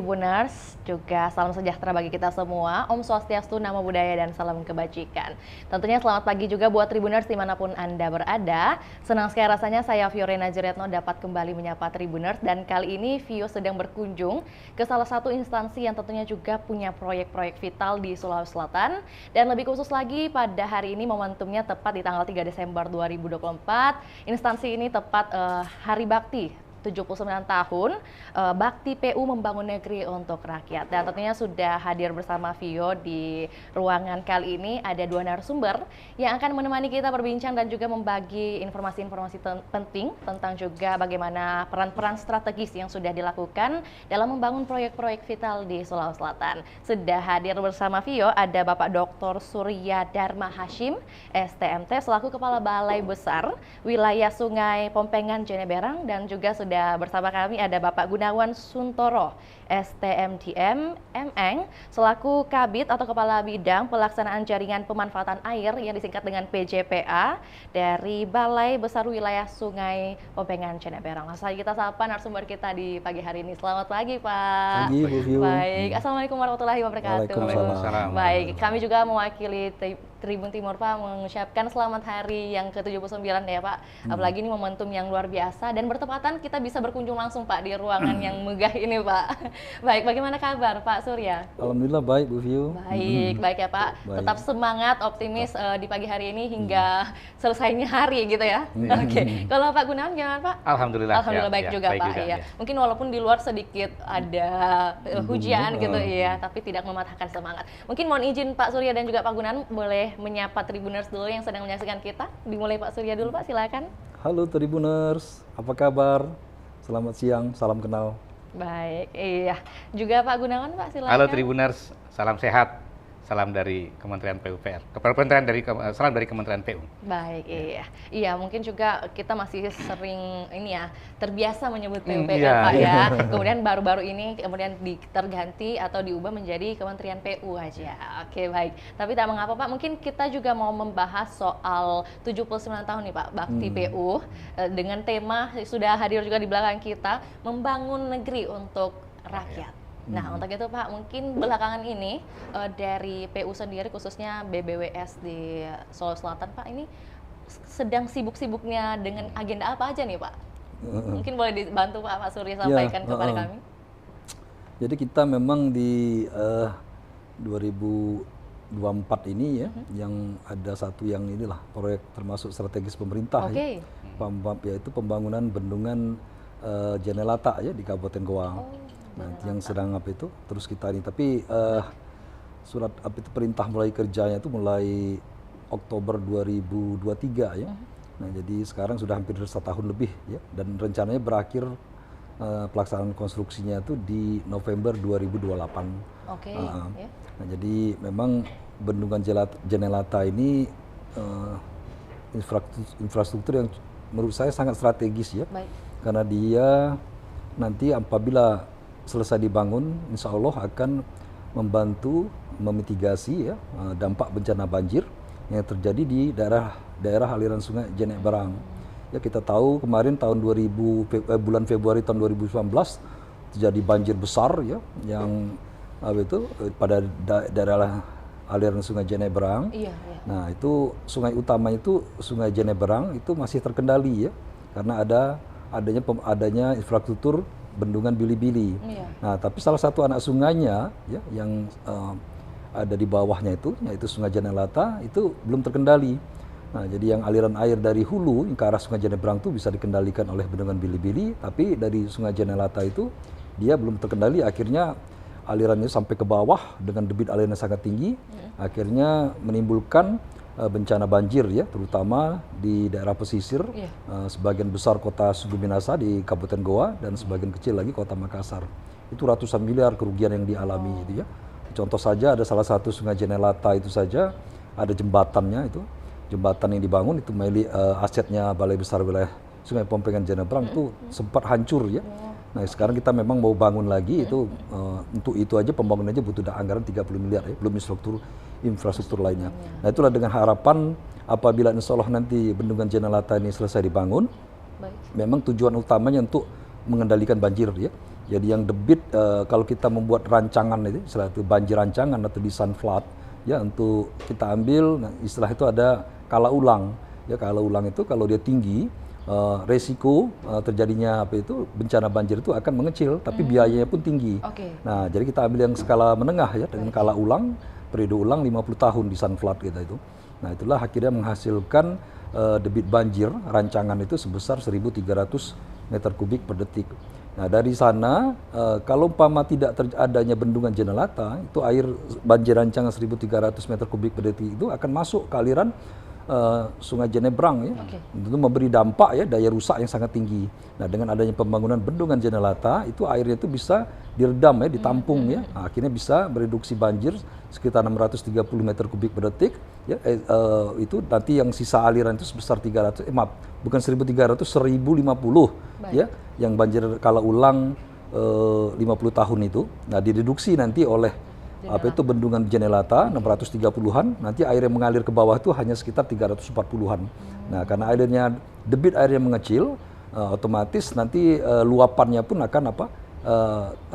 Tribuners, juga salam sejahtera bagi kita semua. Om Swastiastu, Namo Buddhaya, dan salam kebajikan. Tentunya selamat pagi juga buat Tribuners dimanapun Anda berada. Senang sekali rasanya saya Fiorena Jeretno dapat kembali menyapa Tribuners, dan kali ini Vio sedang berkunjung ke salah satu instansi yang tentunya juga punya proyek-proyek vital di Sulawesi Selatan. Dan lebih khusus lagi pada hari ini momentumnya tepat di tanggal 3 Desember 2024. Instansi ini tepat Hari Bakti 79 tahun Bakti PU Membangun Negeri untuk Rakyat. Dan tentunya sudah hadir bersama Vio di ruangan kali ini ada dua narasumber yang akan menemani kita berbincang dan juga membagi informasi-informasi penting tentang juga bagaimana peran-peran strategis yang sudah dilakukan dalam membangun proyek-proyek vital di Sulawesi Selatan. Sudah hadir bersama Vio ada Bapak Dr. Surya Dharma Hashim, STMT, selaku Kepala Balai Besar Wilayah Sungai Pompengan Jeneberang, dan juga sudah bersama kami ada Bapak Gunawan Suntoro, STMDM Meng, selaku Kabid atau Kepala Bidang Pelaksanaan Jaringan Pemanfaatan Air yang disingkat dengan PJPA dari Balai Besar Wilayah Sungai Pompengan Jeneberang. Langsung saja kita sapa narasumber kita di pagi hari ini. Selamat pagi, Pak. Pagi, Bu Vio. Baik, Assalamualaikum warahmatullahi wabarakatuh. Waalaikumsalam. Baik, kami juga mewakili Tribun Timur, Pak, mengucapkan selamat hari yang ke-79 ya, Pak. Apalagi ini momentum yang luar biasa dan bertepatan kita bisa berkunjung langsung, Pak, di ruangan yang megah ini, Pak. Baik, bagaimana kabar Pak Surya? Alhamdulillah baik, Bu Vio. Baik ya, Pak. Baik. Tetap semangat, optimis di pagi hari ini hingga selesainya hari gitu ya. Oke. Kalau Pak Gunawan gimana, Pak? Alhamdulillah. Alhamdulillah baik juga, baik Pak. juga, Iya. ya. Mungkin walaupun di luar sedikit ada hujan gitu ya, tapi tidak mematahkan semangat. Mungkin mohon izin Pak Surya dan juga Pak Gunawan boleh menyapa Tribuners dulu yang sedang menyaksikan kita. Dimulai Pak Surya dulu, Pak, silakan. Halo Tribuners, apa kabar? Selamat siang, salam kenal. Baik, iya. Juga Pak Gunawan, Pak, silakan. Halo Tribuners, salam sehat. Salam dari Kementerian PUPR. Salam dari Kementerian PU. Baik, iya. Iya, mungkin juga kita masih sering ini ya, terbiasa menyebut PUPR, iya, Pak iya. ya. Kemudian baru-baru ini kemudian terganti atau diubah menjadi Kementerian PU aja. Oke, baik. Tapi tak mengapa, Pak, mungkin kita juga mau membahas soal 79 tahun nih, Pak, Bakti PU dengan tema sudah hadir juga di belakang kita, membangun negeri untuk rakyat. Nah, untuk itu Pak, mungkin belakangan ini dari PU sendiri khususnya BBWS di Sulawesi Selatan, Pak, ini sedang sibuk-sibuknya dengan agenda apa aja nih, Pak? Mungkin boleh dibantu Pak Surya sampaikan kepada kami. Jadi kita memang di 2024 ini ya, yang ada satu yang inilah proyek termasuk strategis pemerintah ya, yaitu pembangunan bendungan Jenelata ya di Kabupaten Goa. Nah, yang sedang apa itu terus kita ini, tapi surat apa itu perintah mulai kerjanya itu mulai Oktober 2023 ya. Nah, jadi sekarang sudah hampir 1 tahun lebih ya, dan rencananya berakhir pelaksanaan konstruksinya itu di November 2028. Nah, jadi memang bendungan Jenelata ini infrastruktur yang menurut saya sangat strategis ya. Karena dia nanti apabila selesai dibangun, insya Allah akan membantu memitigasi ya, dampak bencana banjir yang terjadi di daerah aliran sungai Jeneberang. Ya, kita tahu kemarin tahun bulan Februari tahun 2019 terjadi banjir besar ya, yang pada daerah aliran sungai Jeneberang. Nah, itu sungai utama itu sungai Jeneberang itu masih terkendali ya, karena adanya infrastruktur bendungan Bili-Bili. Nah, tapi salah satu anak sungainya ya, yang ada di bawahnya itu, yaitu Sungai Jenelata, itu belum terkendali. Nah, jadi yang aliran air dari hulu yang ke arah Sungai Jeneberang itu bisa dikendalikan oleh bendungan Bili-Bili, tapi dari Sungai Jenelata itu dia belum terkendali, akhirnya alirannya sampai ke bawah dengan debit airnya sangat tinggi, akhirnya menimbulkan bencana banjir ya, terutama di daerah pesisir, sebagian besar kota Suguminasa di Kabupaten Goa dan sebagian kecil lagi kota Makassar. Itu ratusan miliar kerugian yang dialami itu ya. Contoh saja ada salah satu Sungai Jenelata itu saja ada jembatannya itu, jembatan yang dibangun itu asetnya Balai Besar Wilayah Sungai Pompengan Jeneberang itu sempat hancur ya. Nah, sekarang kita memang mau bangun lagi itu, untuk itu aja pembangunannya butuh anggaran 30 miliar ya, belum infrastruktur lainnya. Nah, itulah dengan harapan apabila insya Allah nanti bendungan Jenelata ini selesai dibangun, memang tujuan utamanya untuk mengendalikan banjir ya. Jadi yang debit kalau kita membuat rancangan itu, istilah itu banjir rancangan atau design flood, ya untuk kita ambil, nah, istilah itu ada kala ulang. Ya kala ulang itu kalau dia tinggi, resiko terjadinya apa itu bencana banjir itu akan mengecil, tapi biayanya pun tinggi. Nah, jadi kita ambil yang skala menengah ya dengan kala ulang, periode ulang 50 tahun design flood kita itu. Nah, itulah akhirnya menghasilkan debit banjir rancangan itu sebesar 1.300 meter kubik per detik. Nah, dari sana kalau umpama tidak adanya bendungan Jenelata, itu air banjir rancangan 1.300 meter kubik per detik itu akan masuk ke aliran Sungai Jenebrang ya. Tentu memberi dampak ya daya rusak yang sangat tinggi. Nah, dengan adanya pembangunan bendungan Jenelata, itu airnya itu bisa diredam ya, ditampung ya. Nah, akhirnya bisa mereduksi banjir sekitar 630 meter kubik per detik ya. Itu nanti yang sisa aliran itu sebesar 300 bukan 1.300, 1.050 ya, yang banjir kala ulang 50 tahun itu. Nah, direduksi nanti oleh apa itu bendungan Jenelata 630-an, nanti air yang mengalir ke bawah itu hanya sekitar 340-an. Nah, karena debit airnya mengecil, otomatis nanti luapannya pun akan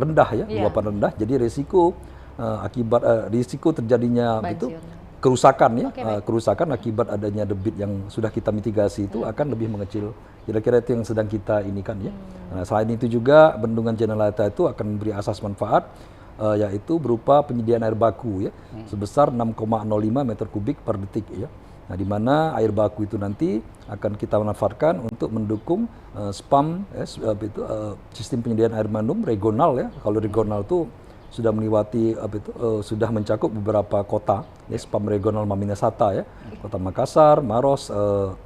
rendah ya, luapan rendah. Jadi risiko risiko terjadinya itu kerusakan ya, kerusakan akibat adanya debit yang sudah kita mitigasi itu akan lebih mengecil. Kira-kira itu yang sedang kita inikan ya. Nah, selain itu juga bendungan Jenelata itu akan memberi asas manfaat yaitu berupa penyediaan air baku ya sebesar 6,05 meter kubik per detik ya. Nah, di mana air baku itu nanti akan kita manfaatkan untuk mendukung SPAM sistem penyediaan air minum regional ya. Kalau regional itu sudah melewati sudah mencakup beberapa kota ya, SPAM regional Maminasata ya, Kota Makassar, Maros,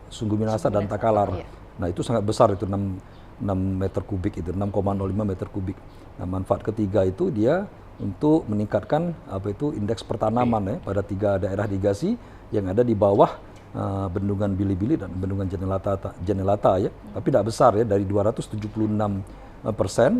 Sungguh Minasa dan Takalar. Nah, itu sangat besar itu 6 meter kubik itu 6,05 meter kubik. Nah, manfaat ketiga itu dia untuk meningkatkan indeks pertanaman ya pada 3 daerah irigasi yang ada di bawah bendungan Bili-Bili dan bendungan Jenelata ya. Tapi tidak besar ya, dari 276%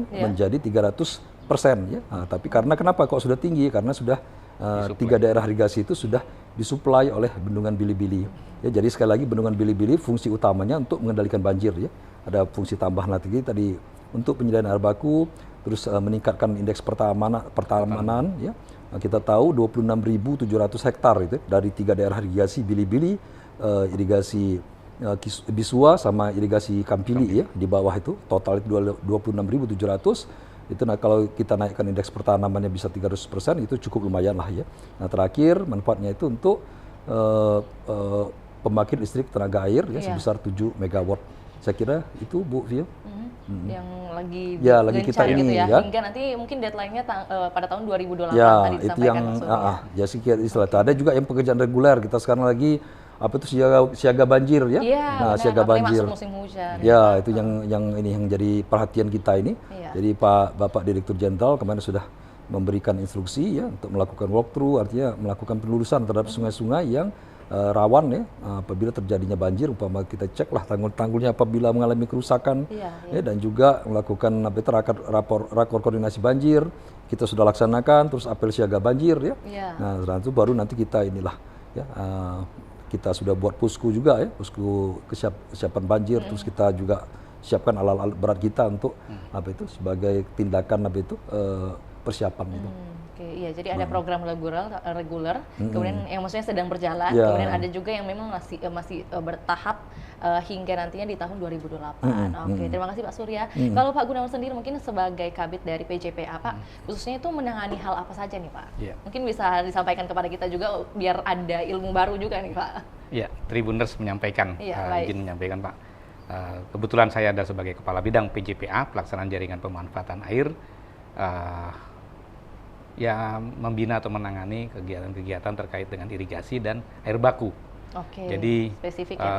menjadi 300% ya. Nah, tapi karena kenapa kok sudah tinggi? Karena sudah 3 daerah irigasi itu sudah disuplai oleh bendungan Bili-Bili. Ya, jadi sekali lagi bendungan Bili-Bili fungsi utamanya untuk mengendalikan banjir ya. Ada fungsi tambahan lagi tadi untuk penyediaan air baku, terus meningkatkan indeks pertamanan ya. Kita tahu 26.700 hektar itu dari 3 daerah irigasi Bili-Bili, irigasi Bisua sama irigasi Kampili ya di bawah itu total itu 26.700. Itu kalau kita naikkan indeks pertanamannya bisa 300%, itu cukup lumayan lah ya. Nah, terakhir manfaatnya itu untuk pembangkit listrik tenaga air ya sebesar 7 megawatt. Saya kira itu Bu Vio. Yang lagi kita ini gitu ya. Hingga nanti mungkin deadline-nya pada tahun 2028 ya, tadi itu yang ya sih istilah. Ada juga yang pekerjaan reguler, kita sekarang lagi siaga banjir ya. Nah, siaga banjir. Masuk musim hujan. Ya, itu yang jadi perhatian kita ini. Jadi Bapak Direktur Jenderal kemarin sudah memberikan instruksi ya untuk melakukan walkthrough, artinya melakukan penelusuran terhadap sungai-sungai yang rawan ya apabila terjadinya banjir, umpama kita cek lah tanggul-tanggulnya apabila mengalami kerusakan ya, dan juga melakukan rakor koordinasi banjir kita sudah laksanakan, terus apel siaga banjir ya. Nah, setelah itu baru nanti kita inilah ya kita sudah buat pusku juga ya, pusku kesiapan banjir, terus kita juga siapkan alat-alat berat kita untuk sebagai tindakan persiapan itu. Iya, jadi ada program reguler, kemudian yang maksudnya sedang berjalan, kemudian ada juga yang memang masih bertahap hingga nantinya di tahun 2028. Terima kasih Pak Surya. Kalau Pak Gunawan sendiri mungkin sebagai Kabid dari PJPA, Pak, khususnya itu menangani hal apa saja nih Pak? Mungkin bisa disampaikan kepada kita juga biar ada ilmu baru juga nih Pak. Iya, Tribuners menyampaikan, izin menyampaikan Pak. Kebetulan saya ada sebagai Kepala Bidang PJPA, Pelaksanaan Jaringan Pemanfaatan Air, membina atau menangani kegiatan-kegiatan terkait dengan irigasi dan air baku. Jadi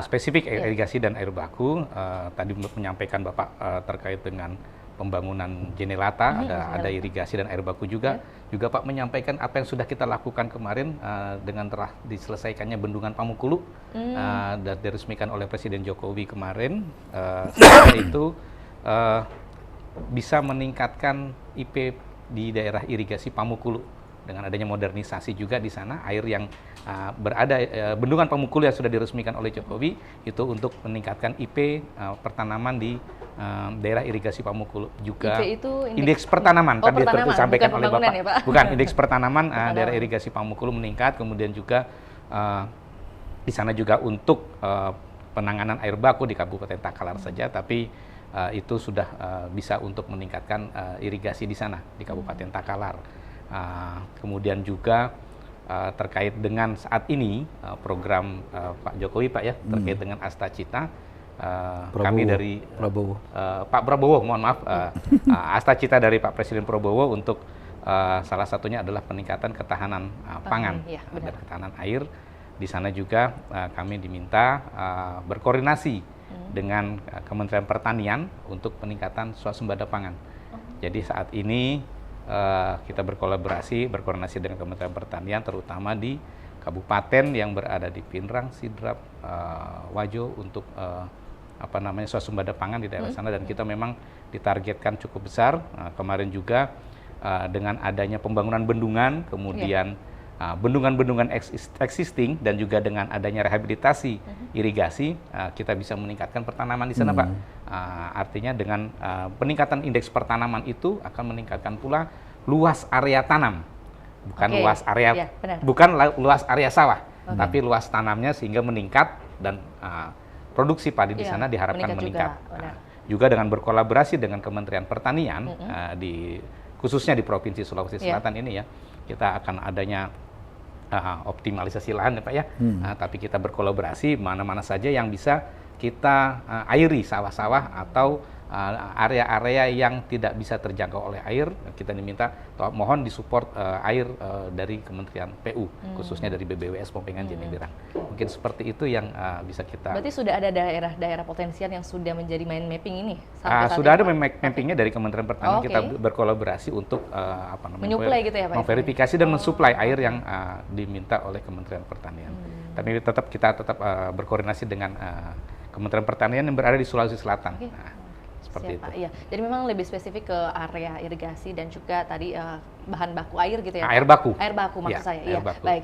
spesifik irigasi dan air baku. Tadi menyampaikan Bapak terkait dengan pembangunan Jenelata, ada irigasi dan air baku juga. Juga Pak menyampaikan apa yang sudah kita lakukan kemarin dengan telah diselesaikannya bendungan Pamukulu dan diresmikan oleh Presiden Jokowi kemarin. Itu bisa meningkatkan IP di daerah irigasi Pamukulu dengan adanya modernisasi juga di sana, air yang berada bendungan Pamukulu yang sudah diresmikan oleh Jokowi itu untuk meningkatkan IP pertanaman di daerah irigasi Pamukulu juga. IP itu indeks pertanaman tadi disampaikan oleh Bapak. Ya, Pak? Bukan, indeks pertanaman daerah irigasi Pamukulu meningkat, kemudian juga di sana juga untuk penanganan air baku di Kabupaten Takalar saja, tapi itu sudah bisa untuk meningkatkan irigasi di sana di Kabupaten Takalar. Kemudian juga terkait dengan saat ini program Pak Jokowi Pak ya, terkait dengan Astacita, kami dari Pak Prabowo, mohon maaf, Astacita dari Pak Presiden Prabowo untuk salah satunya adalah peningkatan ketahanan pangan dan ketahanan air. Di sana juga kami diminta berkoordinasi dengan Kementerian Pertanian untuk peningkatan swasembada pangan. Jadi saat ini kita berkoordinasi dengan Kementerian Pertanian, terutama di kabupaten yang berada di Pinrang, Sidrap, Wajo untuk swasembada pangan di daerah sana, dan kita memang ditargetkan cukup besar. Kemarin juga dengan adanya pembangunan bendungan, kemudian bendungan-bendungan existing dan juga dengan adanya rehabilitasi irigasi, kita bisa meningkatkan pertanaman di sana, Pak. Artinya dengan peningkatan indeks pertanaman itu akan meningkatkan pula luas area tanam, bukan luas area sawah, tapi luas tanamnya sehingga meningkat, dan produksi padi di sana diharapkan meningkat. Juga dengan berkolaborasi dengan Kementerian Pertanian khususnya di Provinsi Sulawesi Selatan ini ya, kita akan adanya optimalisasi lahan ya Pak ya, tapi kita berkolaborasi mana-mana saja yang bisa kita airi sawah-sawah atau area-area yang tidak bisa terjangkau oleh air, kita diminta mohon disupport air dari Kementerian PU, khususnya dari BBWS Pompengan Jenibirang. Mungkin seperti itu yang bisa kita. Berarti sudah ada daerah-daerah potensial yang sudah menjadi mind mapping ini? Sudah ada mappingnya dari Kementerian Pertanian. Kita berkolaborasi untuk menyuplai gitu ya Pak? Memverifikasi dan mensuplai air yang diminta oleh Kementerian Pertanian. Tapi kita tetap berkoordinasi dengan Kementerian Pertanian yang berada di Sulawesi Selatan. Seperti itu. Iya. Jadi memang lebih spesifik ke area irigasi dan juga tadi bahan baku air gitu ya. Air baku. Air baku maksud saya. Iya. Baku. Baik.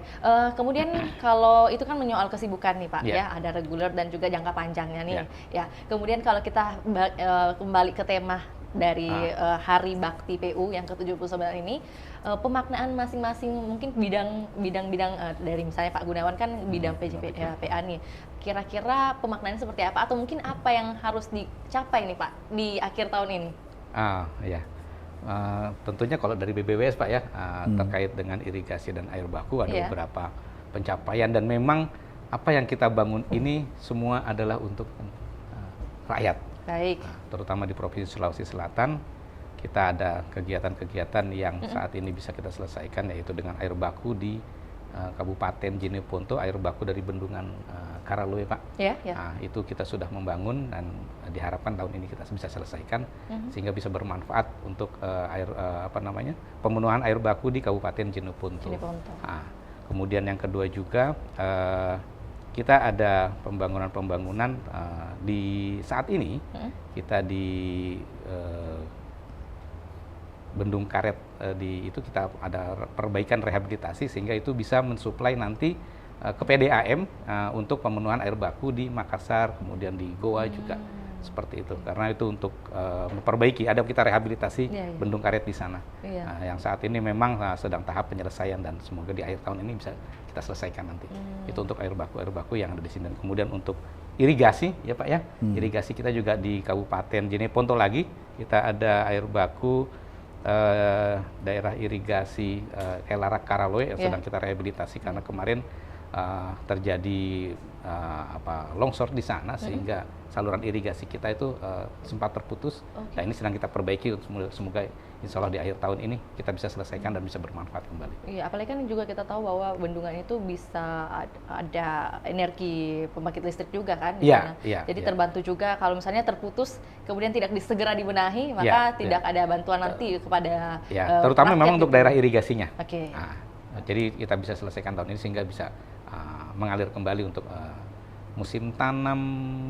Kemudian kalau itu kan menyoal kesibukan nih Pak ya, ada reguler dan juga jangka panjangnya nih. Ya. Kemudian kalau kita kembali ke tema dari Hari Bakti PU yang ke-79 ini, pemaknaan masing-masing mungkin bidang-bidang dari misalnya Pak Gunawan kan bidang PA nih. Kira-kira pemaknaannya seperti apa, atau mungkin apa yang harus dicapai nih Pak di akhir tahun ini? Tentunya kalau dari BBWS Pak ya, terkait dengan irigasi dan air baku ada beberapa pencapaian, dan memang apa yang kita bangun ini semua adalah untuk rakyat. Baik. Terutama di Provinsi Sulawesi Selatan, kita ada kegiatan-kegiatan yang saat ini bisa kita selesaikan, yaitu dengan air baku di Kabupaten Jeneponto, air baku dari bendungan Karaloe Pak. Itu kita sudah membangun dan diharapkan tahun ini kita bisa selesaikan sehingga bisa bermanfaat untuk pemenuhan air baku di Kabupaten Jeneponto. Kemudian yang kedua juga kita ada pembangunan di saat ini kita di Bendung Karet itu kita ada perbaikan rehabilitasi sehingga itu bisa mensuplai nanti ke PDAM untuk pemenuhan air baku di Makassar, kemudian di Goa juga seperti itu, karena itu untuk memperbaiki, ada kita rehabilitasi Bendung Karet di sana. Yang saat ini memang sedang tahap penyelesaian dan semoga di akhir tahun ini bisa kita selesaikan nanti. Itu untuk air baku yang ada di sini. Dan kemudian untuk irigasi ya Pak ya, irigasi kita juga di Kabupaten Jeneponto lagi kita ada air baku daerah irigasi Elarak Karaloe yang sedang kita rehabilitasi karena kemarin terjadi longsor di sana sehingga saluran irigasi kita itu sempat terputus. Nah ini sedang kita perbaiki, semoga insya Allah di akhir tahun ini kita bisa selesaikan dan bisa bermanfaat kembali. Iya, apalagi kan juga kita tahu bahwa bendungan itu bisa ada energi pembangkit listrik juga kan. Jadi terbantu juga kalau misalnya terputus kemudian tidak segera dibenahi, maka tidak ada bantuan nanti kepada terutama memang untuk daerah irigasinya. Jadi kita bisa selesaikan tahun ini sehingga bisa mengalir kembali untuk musim tanam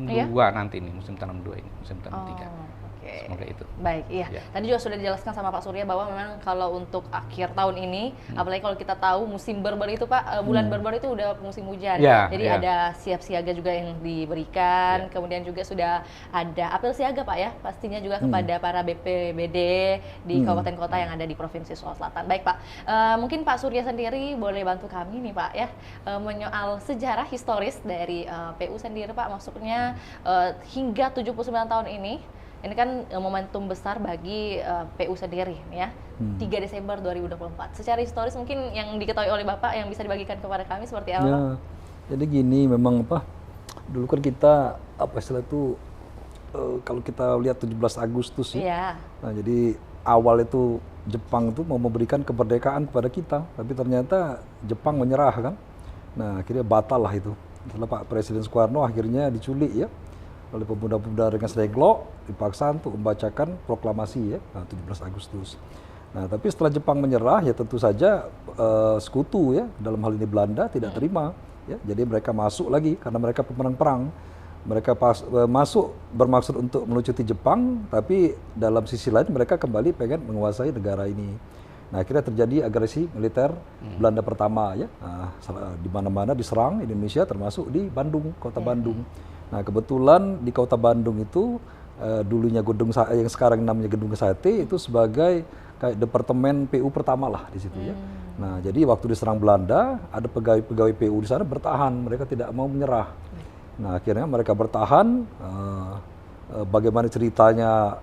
2 nanti nih, musim tanam 2 ini, musim tanam 3. Semoga itu. Baik, iya. Ya. Tadi juga sudah dijelaskan sama Pak Surya bahwa memang kalau untuk akhir tahun ini, apalagi kalau kita tahu musim berber itu Pak, bulan berber itu udah musim hujan. Jadi ada siap siaga juga yang diberikan, kemudian juga sudah ada apel siaga Pak ya, pastinya juga kepada para BPBD di kabupaten kota yang ada di Provinsi Sulawesi Selatan. Baik Pak, mungkin Pak Surya sendiri boleh bantu kami nih Pak ya, menyoal sejarah historis dari PU sendiri Pak, maksudnya hingga 79 tahun ini kan momentum besar bagi PU sendiri ya. 3 Desember 2024. Secara historis mungkin yang diketahui oleh Bapak yang bisa dibagikan kepada kami seperti apa? Ya, jadi gini memang dulu kan kita istilah itu kalau kita lihat 17 Agustus ya. Nah, jadi awal itu Jepang itu mau memberikan kemerdekaan kepada kita, tapi ternyata Jepang menyerah kan. Nah, akhirnya batal lah itu. Setelah Pak Presiden Soekarno akhirnya diculik ya oleh pemuda-pemuda dengan Sreglo, dipaksa untuk membacakan proklamasi ya, 17 Agustus. Nah, tapi setelah Jepang menyerah ya tentu saja sekutu ya, dalam hal ini Belanda tidak terima ya. Jadi mereka masuk lagi karena mereka pemenang perang. Mereka masuk bermaksud untuk melucuti Jepang, tapi dalam sisi lain mereka kembali pengen menguasai negara ini. Nah, akhirnya terjadi agresi militer Belanda pertama ya. Nah, di mana-mana diserang Indonesia termasuk di Bandung, kota Bandung. Nah, kebetulan di kota Bandung itu dulunya gedung yang sekarang namanya Gedung Sate itu sebagai kayak departemen PU pertama lah di situ ya. Nah, jadi waktu diserang Belanda ada pegawai PU di sana bertahan, mereka tidak mau menyerah. Nah, akhirnya mereka bertahan. Bagaimana ceritanya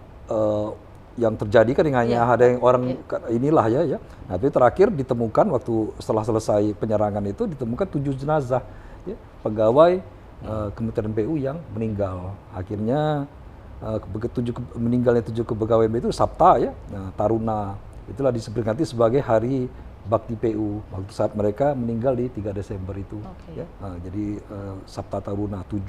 yang terjadi kan hanya ada yang orang inilah ya. Nah, tapi terakhir ditemukan waktu setelah selesai penyerangan itu ditemukan 7 jenazah ya, pegawai Kementerian PU yang meninggal. Akhirnya meninggalnya 7 pegawai itu Sabta ya, Taruna. Itulah diperingati sebagai Hari Bakti PU waktu saat mereka meninggal di 3 Desember itu. Ya. Jadi Sabta Taruna 7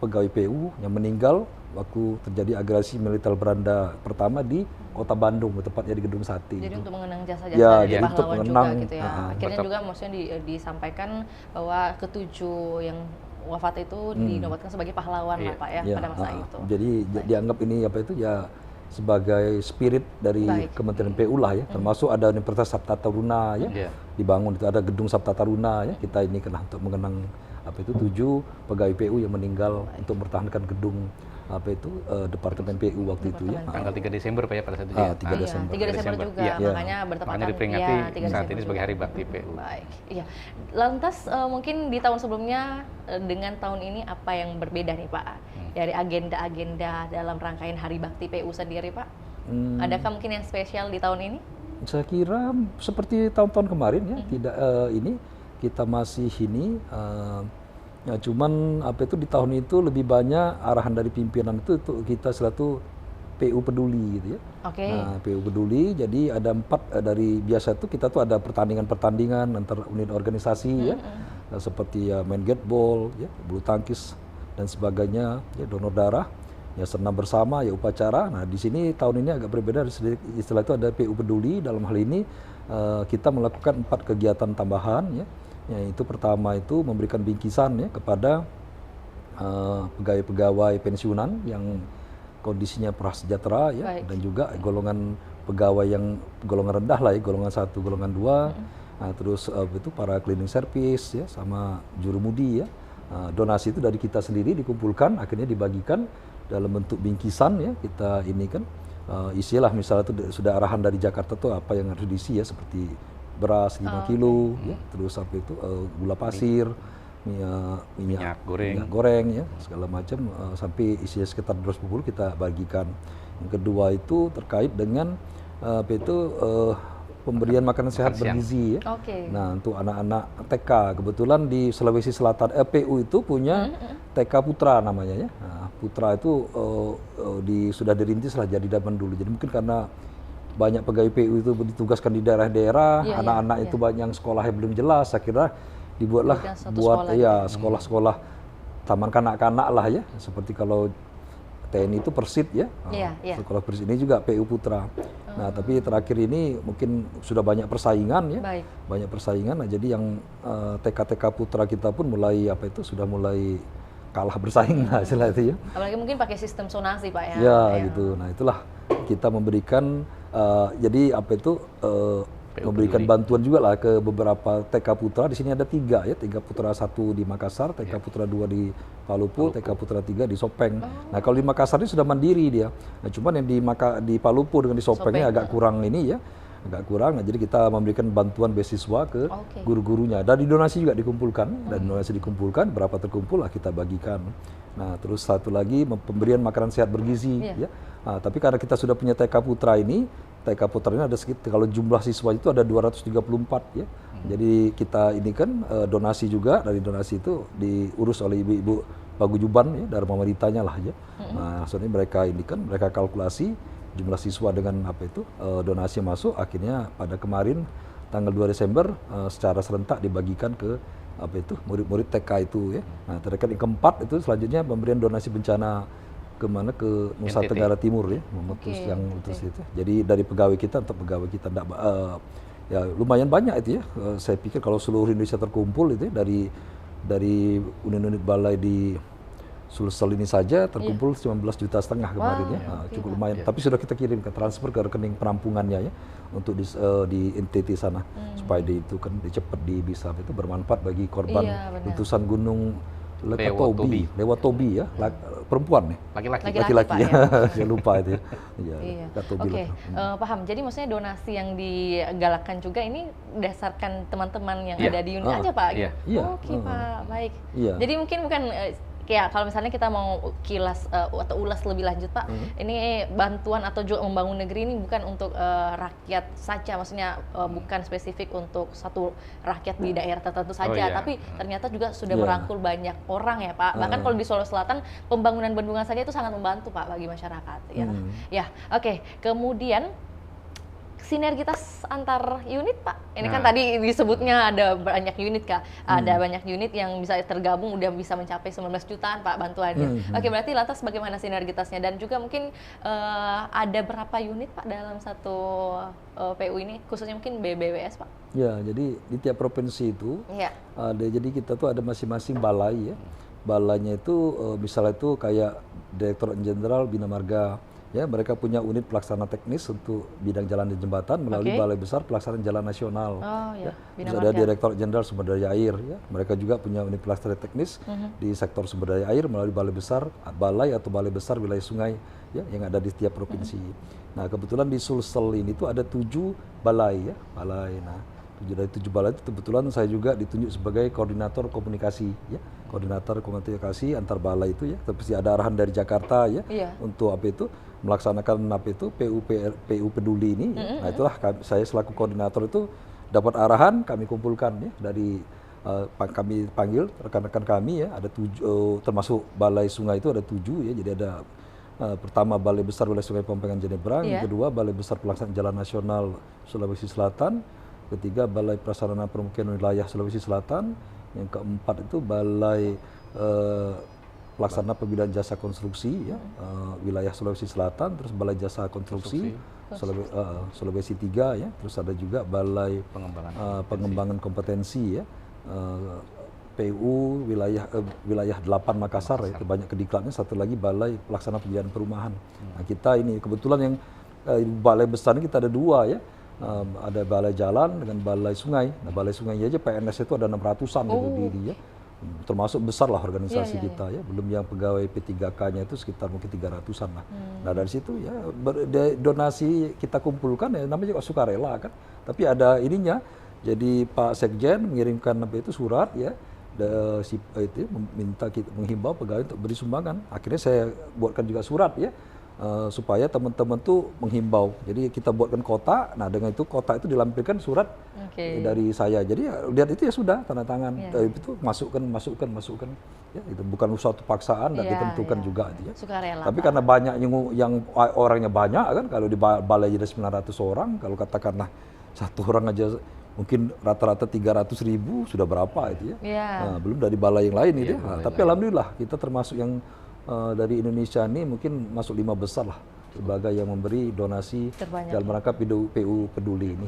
pegawai PU yang meninggal waktu terjadi agresi militer Belanda pertama di kota Bandung, tepatnya di Gedung Sate. Jadi untuk mengenang jasa-jasa dari pahlawan juga gitu ya. Akhirnya juga maksudnya disampaikan bahwa ketujuh yang wafat itu dinobatkan sebagai pahlawan lah Pak ya pada masa itu. Jadi dianggap ini sebagai spirit dari Kementerian PU lah ya, termasuk ada Universitas Sabta Taruna ya, dibangun itu ada Gedung Sabta Taruna ya, kita ini kena untuk mengenang 7 pegawai PU yang meninggal untuk mempertahankan gedung Departemen PU waktu itu ya. Tanggal 3 Desember Pak ya pada saat itu. 3 Desember. 3 Desember juga, makanya bertepatan. Makanya diperingati saat ini sebagai Hari Bakti PU. Baik, iya. Lantas mungkin di tahun sebelumnya dengan tahun ini apa yang berbeda nih Pak? Dari agenda-agenda dalam rangkaian Hari Bakti PU sendiri Pak? Adakah mungkin yang spesial di tahun ini? Saya kira seperti tahun-tahun kemarin ya, tidak ini kita masih ini ya cuman di tahun itu lebih banyak arahan dari pimpinan itu kita selalu PU peduli gitu ya. Nah, PU peduli jadi ada 4 dari biasa itu kita tuh ada pertandingan antar unit organisasi ya. Seperti ya main gateball ya, bulu tangkis dan sebagainya ya, donor darah ya, senam bersama ya, upacara. Nah, di sini tahun ini agak berbeda, istilah itu ada PU peduli. Dalam hal ini kita melakukan 4 kegiatan tambahan ya. Itu pertama itu memberikan bingkisan ya kepada pegawai-pegawai pensiunan yang kondisinya prasejahtera ya, dan juga golongan pegawai yang golongan rendah lah ya, golongan 1, golongan 2. Nah, terus itu para cleaning service ya, sama jurumudi ya. Donasi itu dari kita sendiri dikumpulkan, akhirnya dibagikan dalam bentuk bingkisan ya. Kita ini kan isilah misalnya itu sudah arahan dari Jakarta tuh apa yang harus diisi ya, seperti beras 5 kilo, ya, terus gula pasir, minyak goreng ya, segala macam, sampai isinya sekitar 250 kita bagikan. Yang kedua itu terkait dengan pemberian makanan sehat bergizi ya. Nah, untuk anak-anak TK, kebetulan di Sulawesi Selatan PU itu punya TK Putra namanya ya. Nah, Putra itu sudah dirintis lah jadi zaman dulu. Jadi mungkin karena banyak pegawai PU itu ditugaskan di daerah-daerah, anak-anak itu banyak yang sekolahnya belum jelas, akhirnya dibuatlah sekolah-sekolah taman kanak-kanak lah ya, seperti kalau TNI itu Persit ya, sekolah Persit ini juga PU Putra. Nah, tapi terakhir ini mungkin sudah banyak persaingan ya, banyak persaingan. Nah, jadi yang TK-TK Putra kita pun mulai sudah mulai kalah bersaing lah istilah itu ya. Apalagi mungkin pakai sistem zonasi Pak ya. Ya gitu. Nah itulah kita memberikan jadi apa itu memberikan bantuan juga lah ke beberapa TK Putra. Di sini ada 3 ya, TK Putra 1 di Makassar, TK Putra 2 di Palupu, TK Putra 3 di Sopeng. Nah kalau di Makassar ini sudah mandiri dia. Nah cuman yang di Palupu dengan di Sopeng ini agak kurang ini ya. Agak kurang, nah, jadi kita memberikan bantuan beasiswa ke guru-gurunya. Dari donasi juga dikumpulkan, berapa terkumpul lah kita bagikan. Nah terus satu lagi pemberian makanan sehat bergizi. Ya. Nah, tapi karena kita sudah punya TK Putra ini ada sekitar, kalau jumlah siswa itu ada 234 ya. Jadi kita ini kan donasi juga, dari donasi itu diurus oleh ibu-ibu paguyuban ya, Dharma Maritanya lah ya. Nah maksudnya mereka ini kan, mereka kalkulasi jumlah siswa dengan apa itu donasi yang masuk, akhirnya pada kemarin tanggal 2 Desember secara serentak dibagikan ke apa itu murid-murid TK itu ya. Nah terkait yang keempat itu selanjutnya pemberian donasi bencana ke Nusa Tenggara Timur ya, memutus yang putus itu. Jadi dari pegawai kita untuk pegawai kita ya lumayan banyak itu ya. Saya pikir kalau seluruh Indonesia terkumpul itu ya, dari unit-unit balai di Sulsel ini saja terkumpul 19,5 juta kemarin ya, cukup lumayan. Tapi sudah kita kirim ke transfer ke rekening penampungannya ya, untuk di NTT sana supaya itu kan cepat bisa itu bermanfaat bagi korban letusan gunung Lewatobi ya, perempuan nih, laki-laki ya, saya lupa itu ya. Oke, paham. Jadi maksudnya donasi yang digalakkan juga ini berdasarkan teman-teman yang ada di unit aja Pak? Oke Pak, baik. Jadi mungkin bukan kayak kalau misalnya kita mau kilas atau ulas lebih lanjut Pak, ini bantuan atau juga membangun negeri ini bukan untuk rakyat saja, maksudnya bukan spesifik untuk satu rakyat di daerah tertentu saja, tapi ternyata juga sudah merangkul banyak orang ya Pak. Bahkan kalau di Solo Selatan pembangunan bendungan saja itu sangat membantu Pak bagi masyarakat ya. Ya, oke. Kemudian sinergitas antar unit Pak. Ini kan tadi disebutnya ada banyak unit Kak. Ada banyak unit yang bisa tergabung udah bisa mencapai 19 jutaan Pak bantuannya. Oke, berarti lantas bagaimana sinergitasnya, dan juga mungkin ada berapa unit Pak dalam satu PU ini, khususnya mungkin BBWS Pak? Ya, jadi di tiap provinsi itu jadi kita tuh ada masing-masing balai ya. Balainya itu misalnya itu kayak Direktorat Jenderal Bina Marga. Ya, mereka punya unit pelaksana teknis untuk bidang jalan dan jembatan melalui Balai Besar Pelaksanaan Jalan Nasional. Terus ada Direktorat Jenderal Sumber Daya Air. Ya. Mereka juga punya unit pelaksana teknis di sektor sumber daya air melalui Balai Besar Balai Besar Wilayah Sungai ya, yang ada di setiap provinsi. Nah kebetulan di Sulsel ini tuh ada 7 balai ya, Nah dari 7 balai itu kebetulan saya juga ditunjuk sebagai koordinator komunikasi ya. Koordinator komunikasi antar balai itu ya, tapi ada arahan dari Jakarta ya, untuk apa itu melaksanakan apa itu PU peduli ini. Nah itulah saya selaku koordinator itu dapat arahan, kami kumpulkan ya dari kami panggil rekan-rekan kami ya, ada 7 termasuk balai sungai itu ada 7 ya. Jadi ada pertama Balai Besar Wilayah Sungai Pompengan Jenebrang, kedua Balai Besar Pelaksanaan Jalan Nasional Sulawesi Selatan, ketiga Balai Prasarana Permukiman Wilayah Sulawesi Selatan, yang keempat itu Balai Pelaksana Pembinaan Jasa Konstruksi ya, wilayah Sulawesi Selatan, terus Balai Jasa Konstruksi Sulawesi 3 ya, terus ada juga Balai Pengembangan Kompetensi ya, PU wilayah 8 Makassar ya, banyak kediklatnya. Satu lagi Balai Pelaksana Pembiayaan Perumahan. Nah kita ini kebetulan yang balai besar ini kita ada 2 ya. Ada balai jalan dengan balai sungai. Nah balai sungai aja PNS itu ada 600-an gitu diri ya. Termasuk besar lah organisasi kita ya. Belum yang pegawai P3K-nya itu sekitar mungkin 300-an lah. Nah dari situ ya donasi kita kumpulkan ya, namanya juga sukarela kan. Tapi ada ininya. Jadi Pak Sekjen mengirimkan itu surat ya. Itu minta kita menghimbau pegawai untuk beri sumbangan. Akhirnya saya buatkan juga surat ya. Supaya teman-teman tuh menghimbau. Jadi kita buatkan kota, nah dengan itu kota itu dilampirkan surat dari saya. Jadi ya, lihat itu ya sudah tanda tangan. Itu masukkan. Ya, itu bukan suatu paksaan dan ditentukan juga itu ya. Sukarela, tapi karena banyak yang orangnya banyak kan, kalau di balai ada 900 orang, kalau katakanlah satu orang aja mungkin rata-rata 300.000 sudah berapa itu ya. Nah, belum dari balai yang lain itu. Nah, tapi alhamdulillah kita termasuk yang dari Indonesia ini mungkin masuk 5 besar lah sebagai yang memberi donasi dalam rangka PU peduli ini.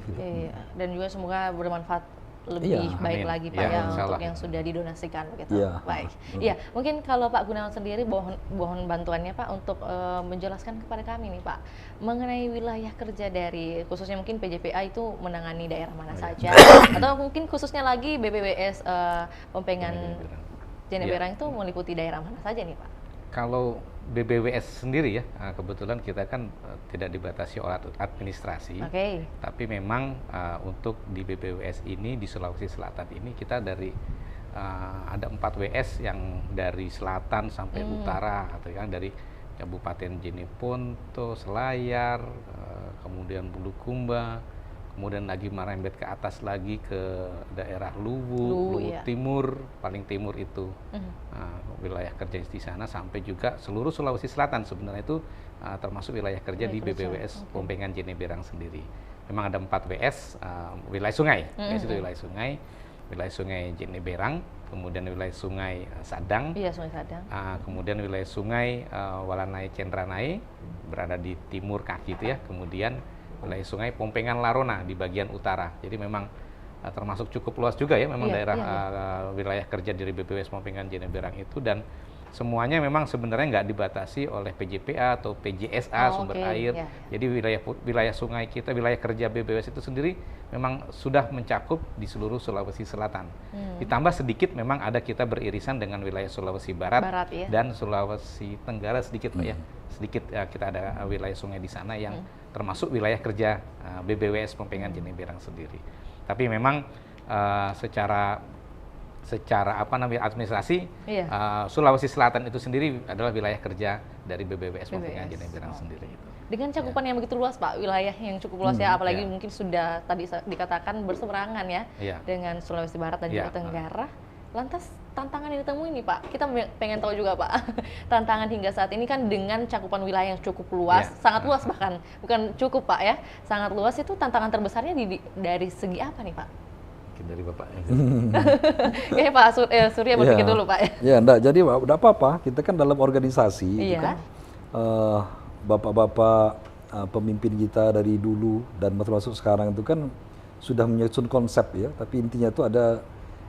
Dan juga semoga bermanfaat lebih baik lagi Pak ya untuk yang sudah didonasikan begitu. Baik. Iya, mungkin kalau Pak Gunawan sendiri mohon bantuannya Pak untuk menjelaskan kepada kami nih Pak mengenai wilayah kerja dari khususnya mungkin PJPA itu menangani daerah mana saja atau mungkin khususnya lagi BPWS Pompengan Jeneberang itu meliputi daerah mana saja nih Pak? Kalau BPWS sendiri ya, kebetulan kita kan tidak dibatasi oleh administrasi, tapi memang untuk di BPWS ini di Sulawesi Selatan ini kita dari ada 4 WS yang dari selatan sampai utara, atau yang dari Kabupaten Jeneponto, Selayar, kemudian Bulukumba, kemudian lagi merembet ke atas lagi ke daerah Luwu Timur, paling timur itu wilayah kerja di sana, sampai juga seluruh Sulawesi Selatan sebenarnya itu termasuk wilayah kerja di BPWS Pompengan Jeneberang sendiri. Memang ada 4 WS wilayah sungai, itu wilayah sungai Jeneberang, kemudian wilayah sungai Sadang, kemudian wilayah sungai Walanai Cendranai berada di timur kaki itu ya, kemudian wilayah sungai Pompengan Larona di bagian utara. Jadi memang termasuk cukup luas juga ya memang daerah wilayah kerja dari BPWS Pompengan Jeneberang itu, dan semuanya memang sebenarnya nggak dibatasi oleh PJPA atau PJSA sumber air. Jadi wilayah sungai kita, wilayah kerja BPWS itu sendiri memang sudah mencakup di seluruh Sulawesi Selatan. Ditambah sedikit memang ada kita beririsan dengan wilayah Sulawesi Barat dan Sulawesi Tenggara sedikit Pak ya. Sedikit kita ada wilayah sungai di sana yang termasuk wilayah kerja BPWS Pompengan Jeneberang sendiri. Tapi memang secara administrasi Sulawesi Selatan itu sendiri adalah wilayah kerja dari BPWS Pompengan Jeneberang sendiri. Dengan cakupan yang begitu luas Pak, wilayah yang cukup luas ya, apalagi mungkin sudah tadi dikatakan berseberangan ya dengan Sulawesi Barat dan juga Tenggara. Lantas tantangan yang ditemui nih Pak, kita pengen tahu juga Pak, tantangan hingga saat ini kan dengan cakupan wilayah yang cukup luas, sangat luas bahkan, bukan cukup Pak ya, sangat luas, itu tantangan terbesarnya dari segi apa nih Pak? Mungkin dari Bapaknya. Kayaknya Pak Surya berpikir dulu Pak. Ya enggak, jadi enggak apa-apa, kita kan dalam organisasi, itu kan, bapak-bapak pemimpin kita dari dulu dan termasuk sekarang itu kan sudah menyusun konsep ya, tapi intinya itu ada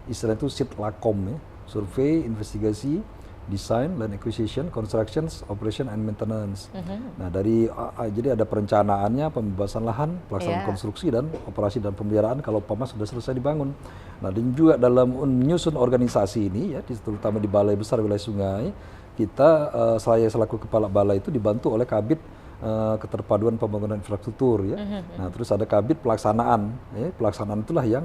istilah itu SITLACOM ya, survei, investigasi, design, land acquisition, construction, operation and maintenance. Nah jadi ada perencanaannya, pembebasan lahan, pelaksanaan konstruksi dan operasi dan pemeliharaan kalau PAMA sudah selesai dibangun. Nah dan juga dalam menyusun organisasi ini ya, terutama di Balai Besar Wilayah Sungai, kita saya selaku kepala balai itu dibantu oleh Kabid Keterpaduan Pembangunan Infrastruktur ya. Nah terus ada Kabid Pelaksanaan, ya, pelaksanaan itulah yang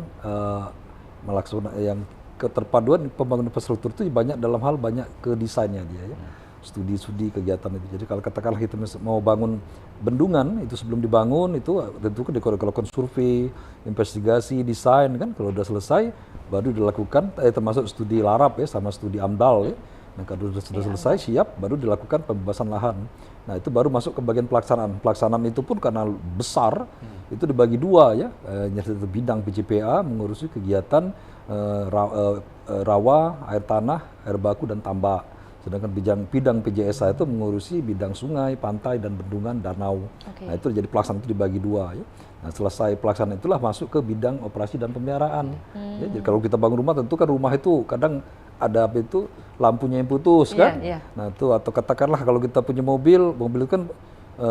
yang keterpaduan pembangunan infrastruktur itu banyak dalam hal banyak ke desainnya dia ya. Studi kegiatan itu. Jadi kalau katakanlah kita mau bangun bendungan itu sebelum dibangun itu tentu kan dilakukan survei, investigasi, desain kan, kalau sudah selesai baru dilakukan termasuk studi LARAP ya sama studi AMDAL ya. Nah kalau sudah selesai siap baru dilakukan pembebasan lahan. Nah itu baru masuk ke bagian pelaksanaan. Pelaksanaan itu pun karena besar itu dibagi dua ya. Bidang PJPA mengurusi kegiatan rawa, air tanah, air baku dan tambak. Sedangkan bidang PJSA itu mengurusi bidang sungai, pantai dan bendungan, danau. Nah itu jadi pelaksanaan itu dibagi dua ya. Nah selesai pelaksanaan itulah masuk ke bidang operasi dan pemeliharaan. Ya, jadi kalau kita bangun rumah tentu kan rumah itu kadang ada apa itu lampunya yang putus kan. Nah itu atau katakanlah kalau kita punya mobil itu kan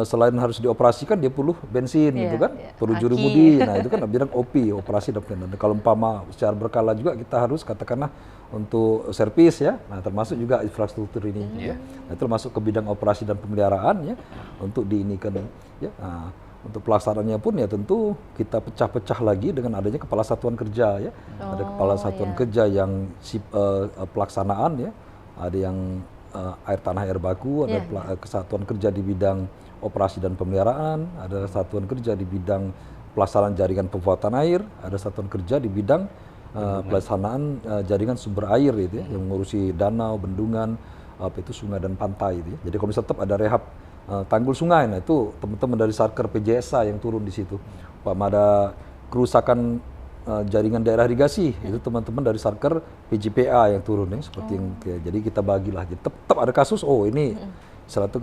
selain harus dioperasikan dia perlu bensin gitu kan, perlu juru mudi. Nah itu kan bilang OP, operasi dan pemeliharaan. Kalau umpama secara berkala juga kita harus katakanlah untuk servis ya. Nah termasuk juga infrastruktur ini ya. Nah itu masuk ke bidang operasi dan pemeliharaan ya untuk diinikan ya. Nah, untuk pelaksanaannya pun ya tentu kita pecah-pecah lagi dengan adanya kepala satuan kerja ya. Ada kepala satuan kerja yang pelaksanaan ya. Ada yang air tanah air baku, ada kesatuan kerja di bidang operasi dan pemeliharaan, ada satuan kerja di bidang pelaksanaan jaringan pembuatan air, ada satuan kerja di bidang pelaksanaan jaringan sumber air gitu ya, yang mengurusi danau, bendungan, apa itu sungai dan pantai gitu ya. Jadi kalau misalnya tetap ada rehab tanggul sungai, nah itu teman-teman dari Satker PJSA yang turun di situ. Ada kerusakan jaringan daerah irigasi, itu teman-teman dari Satker PJPA yang turun ya, seperti yang jadi kita bagilah. Tetap ada kasus, ini istilah itu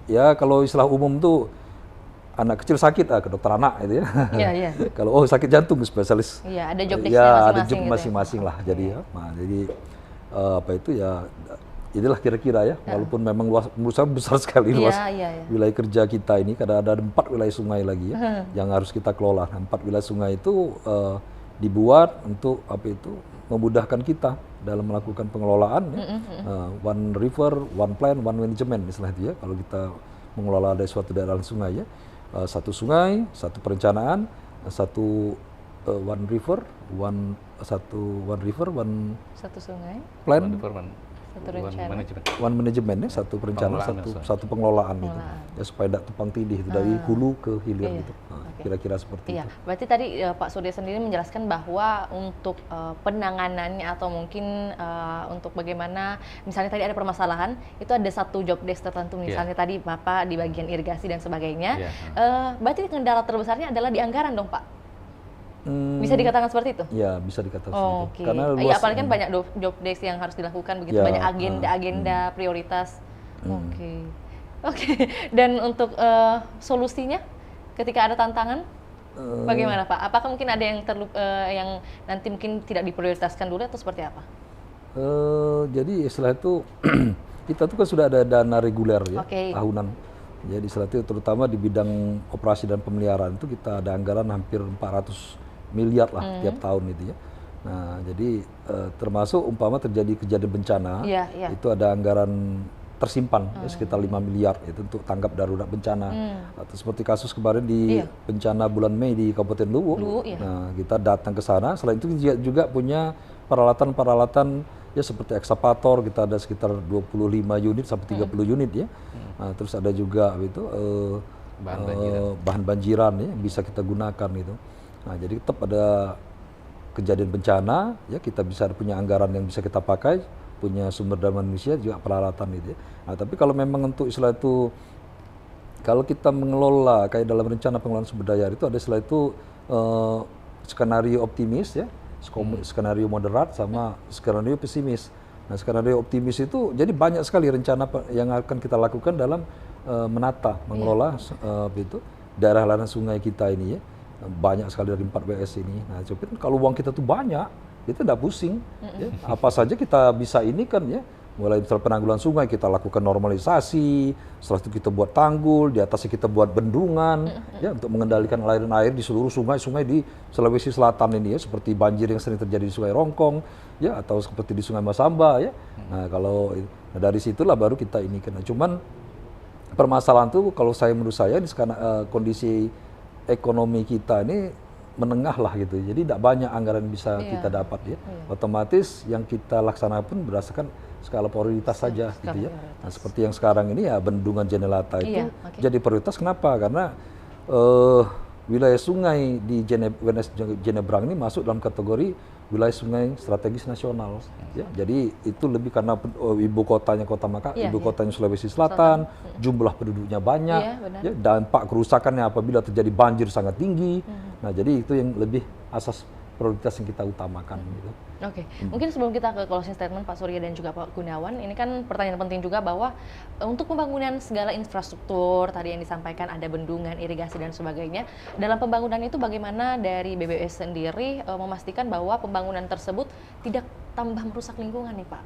ya kalau istilah umum tuh anak kecil sakit ke dokter anak itu ya. Iya, iya. Kalau sakit jantung spesialis. Iya, ada job desk-nya masing-masing. Ada job masing-masing lah. Jadi ya. Nah, jadi apa itu ya, inilah kira-kira ya. Walaupun memang luas, menurut saya besar sekali luas wilayah kerja kita ini. Karena ada 4 wilayah sungai lagi ya yang harus kita kelola. 4 wilayah sungai itu dibuat untuk apa itu memudahkan kita dalam melakukan pengelolaan. One river, one plan, one management istilah itu ya. Kalau kita mengelola ada suatu daerah sungai ya. Satu sungai, satu perencanaan, satu one river, one sungai, plan, satu rencana, one management ya, satu perencanaan, satu pengelolaan gitu. Ya supaya tidak tumpang tindih itu dari hulu ke hilir gitu. Kira-kira seperti itu. Berarti tadi Pak Surya sendiri menjelaskan bahwa untuk penanganannya atau mungkin untuk bagaimana misalnya tadi ada permasalahan itu ada satu job desk tertentu misalnya tadi Bapak di bagian irigasi dan sebagainya. Berarti kendala terbesarnya adalah di anggaran dong Pak? Bisa dikatakan seperti itu? Ya, bisa dikatakan seperti itu. Karena luas, apalagi kan banyak job desk yang harus dilakukan begitu, banyak agenda prioritas. Oke. Dan untuk solusinya ketika ada tantangan bagaimana Pak? Apakah mungkin ada yang yang nanti mungkin tidak diprioritaskan dulu atau seperti apa? Jadi istilah itu kita tuh kan sudah ada dana reguler ya tahunan. Jadi istilah itu terutama di bidang operasi dan pemeliharaan itu kita ada anggaran hampir 400 miliar lah tiap tahun itu ya. Nah jadi termasuk umpama terjadi kejadian bencana itu ada anggaran tersimpan ya, sekitar 5 miliar itu untuk tanggap darurat bencana. Atau seperti kasus kemarin di bencana bulan Mei di Kabupaten Luwu. Nah kita datang ke sana. Selain itu juga punya peralatan-peralatan ya seperti ekskavator, kita ada sekitar 25 unit sampai 30 unit ya. Nah, terus ada juga itu bahan banjiran ya bisa kita gunakan gitu. Nah, jadi tetap ada kejadian bencana ya kita bisa punya anggaran yang bisa kita pakai, punya sumber daya manusia juga peralatan itu ya. Nah, tapi kalau memang untuk istilah itu kalau kita mengelola kayak dalam rencana pengelolaan sumber daya itu ada istilah itu skenario optimis ya. Skenario moderat sama skenario pesimis. Nah, skenario optimis itu jadi banyak sekali rencana yang akan kita lakukan dalam mengelola itu daerah aliran sungai kita ini ya. Banyak sekali dari 4 WS ini. Nah, tapi kalau uang kita tuh banyak, kita tidak pusing. Ya. Apa saja kita bisa ini kan ya. Mulai misalnya penanggulan sungai kita lakukan normalisasi, setelah itu kita buat tanggul, di atasnya kita buat bendungan, ya untuk mengendalikan aliran air di seluruh sungai-sungai di Sulawesi Selatan ini ya, seperti banjir yang sering terjadi di Sungai Rongkong, ya atau seperti di Sungai Masamba ya. Nah kalau dari situlah baru kita ini kena. Cuman permasalahan tuh kalau menurut saya di kondisi ekonomi kita ini menengah lah gitu, jadi tidak banyak anggaran yang bisa kita dapat ya. Otomatis yang kita laksanakan pun berdasarkan skala prioritas saja gitu ya. Nah, seperti yang sekarang ini ya bendungan Jenelata itu jadi prioritas. Kenapa? Karena wilayah sungai di Jenebrang ini masuk dalam kategori wilayah sungai strategis nasional. Ya, jadi itu lebih karena ibu kotanya Kota Makassar, ibu kotanya Sulawesi Selatan, jumlah penduduknya banyak, ya, dampak kerusakannya apabila terjadi banjir sangat tinggi. Nah, jadi itu yang lebih asas prioritas yang kita utamakan gitu. Mungkin sebelum kita ke closing statement Pak Surya dan juga Pak Gunawan, ini kan pertanyaan penting juga bahwa untuk pembangunan segala infrastruktur tadi yang disampaikan ada bendungan, irigasi dan sebagainya, dalam pembangunan itu bagaimana dari BBWS sendiri memastikan bahwa pembangunan tersebut tidak tambah merusak lingkungan nih Pak?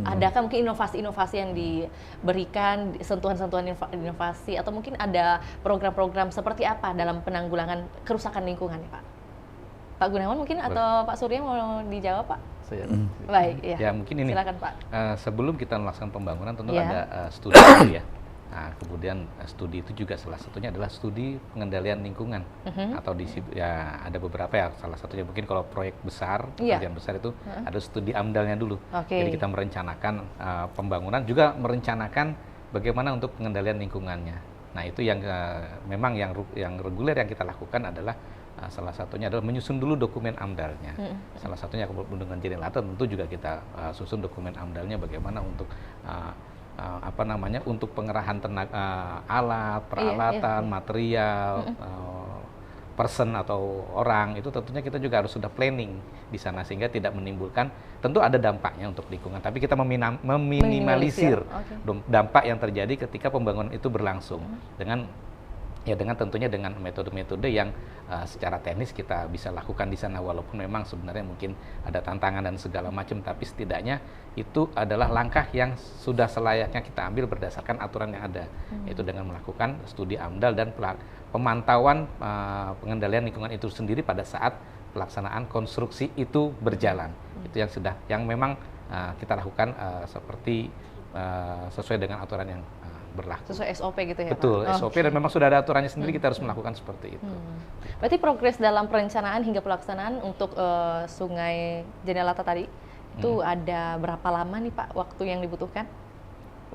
Adakah mungkin inovasi-inovasi yang diberikan, sentuhan-sentuhan inovasi, atau mungkin ada program-program seperti apa dalam penanggulangan kerusakan lingkungan nih Pak? Pak Gunawan mungkin atau Pak Surya mau dijawab Pak? Baik, ya mungkin ini. Silakan Pak. Sebelum kita melaksanakan pembangunan tentu ada studi dulu ya. Nah, kemudian studi itu juga salah satunya adalah studi pengendalian lingkungan atau ya ada beberapa ya, salah satunya mungkin kalau proyek besar, pekerjaan besar itu ada studi AMDAL-nya dulu. Jadi kita merencanakan pembangunan juga merencanakan bagaimana untuk pengendalian lingkungannya. Nah, itu yang memang yang reguler yang kita lakukan adalah salah satunya adalah menyusun dulu dokumen AMDAL-nya. Salah satunya bendungan Jenelata tentu juga kita susun dokumen AMDAL-nya bagaimana untuk untuk pengerahan tenaga alat, peralatan, material, person atau orang, itu tentunya kita juga harus sudah planning di sana sehingga tidak menimbulkan, tentu ada dampaknya untuk lingkungan, tapi kita meminimalisir dampak yang terjadi ketika pembangunan itu berlangsung dengan Ya tentunya dengan metode-metode yang secara teknis kita bisa lakukan di sana, walaupun memang sebenarnya mungkin ada tantangan dan segala macam, tapi setidaknya itu adalah langkah yang sudah selayaknya kita ambil berdasarkan aturan yang ada, yaitu dengan melakukan studi AMDAL dan pemantauan pengendalian lingkungan itu sendiri pada saat pelaksanaan konstruksi itu berjalan. Itu yang memang kita lakukan seperti sesuai dengan aturan yang berlaku. Sesuai SOP gitu ya, Betul, Pak? SOP dan memang sudah ada aturannya sendiri, kita harus melakukan seperti itu. Berarti progres dalam perencanaan hingga pelaksanaan untuk Sungai Jenelata tadi, itu ada berapa lama nih Pak waktu yang dibutuhkan?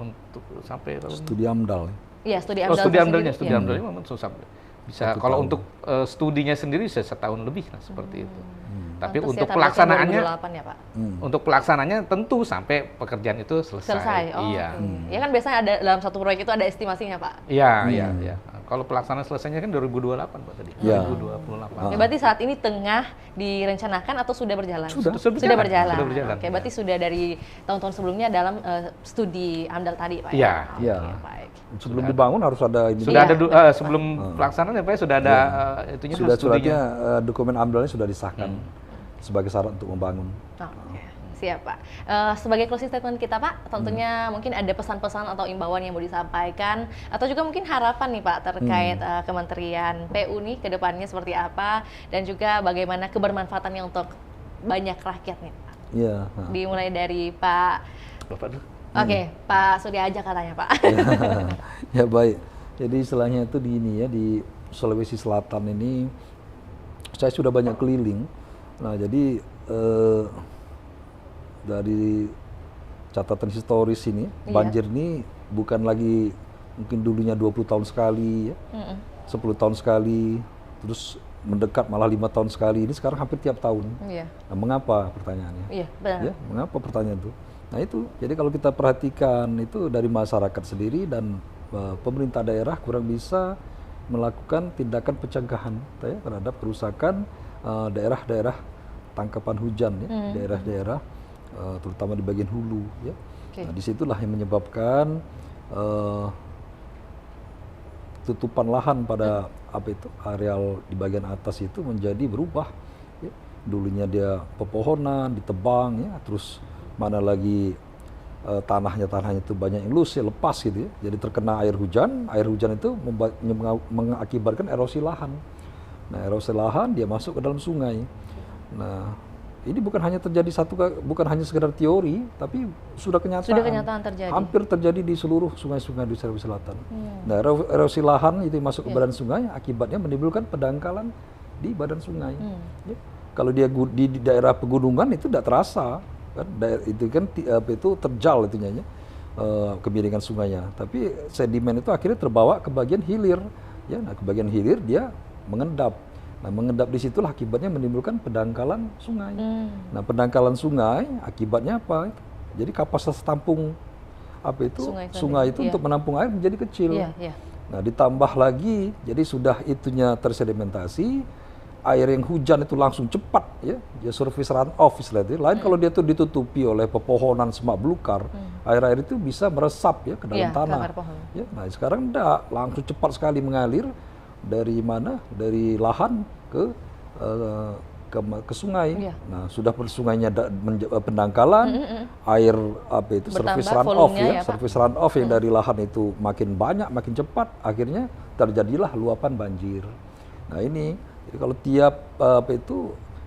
Untuk sampai studi AMDAL. Iya, studi AMDAL. Studi AMDALnya memang susah. Bisa kalau untuk studinya sendiri bisa setahun lebih seperti itu. Tapi untuk pelaksanaannya, ya, Pak? Untuk pelaksanaannya tentu sampai pekerjaan itu selesai. Oh, iya. Ya kan biasanya ada dalam satu proyek itu ada estimasinya, Pak. Iya. Kalau pelaksanaan selesainya kan 2028 Pak tadi. Ya. 2028. Ya, berarti saat ini tengah direncanakan atau sudah berjalan? Sudah berjalan. Oke, berarti sudah dari tahun-tahun sebelumnya dalam studi AMDAL tadi, Pak. Iya. Ya? Baik. Sebelum dibangun harus ada ini. Sudah ada sebelum pelaksanaan ya Pak, sudah ada itunya sudah studinya. Suratnya dokumen AMDAL-nya sudah disahkan sebagai syarat untuk membangun. Oke, siap Pak. Sebagai closing statement kita Pak, tentunya mungkin ada pesan-pesan atau imbauan yang mau disampaikan, atau juga mungkin harapan nih Pak terkait Kementerian PU nih ke depannya seperti apa, dan juga bagaimana kebermanfaatannya untuk banyak rakyat nih Pak. Iya. Dimulai dari Pak. Bapak dulu. Oke, Pak Surya aja katanya Pak. Ya baik. Jadi istilahnya itu di Sulawesi Selatan ini saya sudah banyak keliling. Nah, jadi dari catatan historis ini, banjir ini bukan lagi mungkin dulunya 20 tahun sekali, ya, 10 tahun sekali, terus mendekat malah 5 tahun sekali. Ini sekarang hampir tiap tahun. Nah, mengapa pertanyaannya? Iya, benar. Ya, mengapa pertanyaan itu? Nah itu, jadi kalau kita perhatikan itu dari masyarakat sendiri dan pemerintah daerah kurang bisa melakukan tindakan pencegahan ya, terhadap kerusakan daerah-daerah tangkapan hujan ya, daerah-daerah terutama di bagian hulu ya. Nah, disitulah yang menyebabkan tutupan lahan pada areal di bagian atas itu menjadi berubah ya. Dulunya dia pepohonan ditebang ya, terus mana lagi tanahnya itu banyak yang loose ya, lepas gitu ya. Jadi terkena air hujan itu mengakibatkan erosi lahan. Nah, erosi lahan dia masuk ke dalam sungai. Nah, ini bukan hanya sekedar teori, tapi sudah kenyataan. Sudah kenyataan terjadi. Hampir terjadi di seluruh sungai-sungai di Sulawesi Selatan. Nah, erosi lahan itu masuk ke badan sungai, akibatnya menimbulkan pendangkalan di badan sungai. Ya. Kalau dia di daerah pegunungan itu tidak terasa, kan? Itu kan itu terjal itunya ya, kemiringan sungainya. Tapi sedimen itu akhirnya terbawa ke bagian hilir. Ya, nah ke bagian hilir dia mengendap. Nah, mengendap di situlah akibatnya menimbulkan pendangkalan sungai. Nah, pendangkalan sungai akibatnya apa? Jadi kapasitas tampung sungai itu untuk menampung air menjadi kecil. Nah, ditambah lagi, jadi sudah itunya tersedimentasi, air yang hujan itu langsung cepat ya surface runoff istilahnya. Lain kalau dia tuh ditutupi oleh pepohonan semak belukar, air-air itu bisa meresap ya ke dalam tanah. Ya, nah, sekarang enggak, langsung cepat sekali mengalir dari mana? Dari lahan ke sungai. Nah, sudah sungainya pendangkalan, air surface runoff ya, surface runoff yang dari lahan itu makin banyak, makin cepat, akhirnya terjadilah luapan banjir. Nah, ini jadi kalau tiap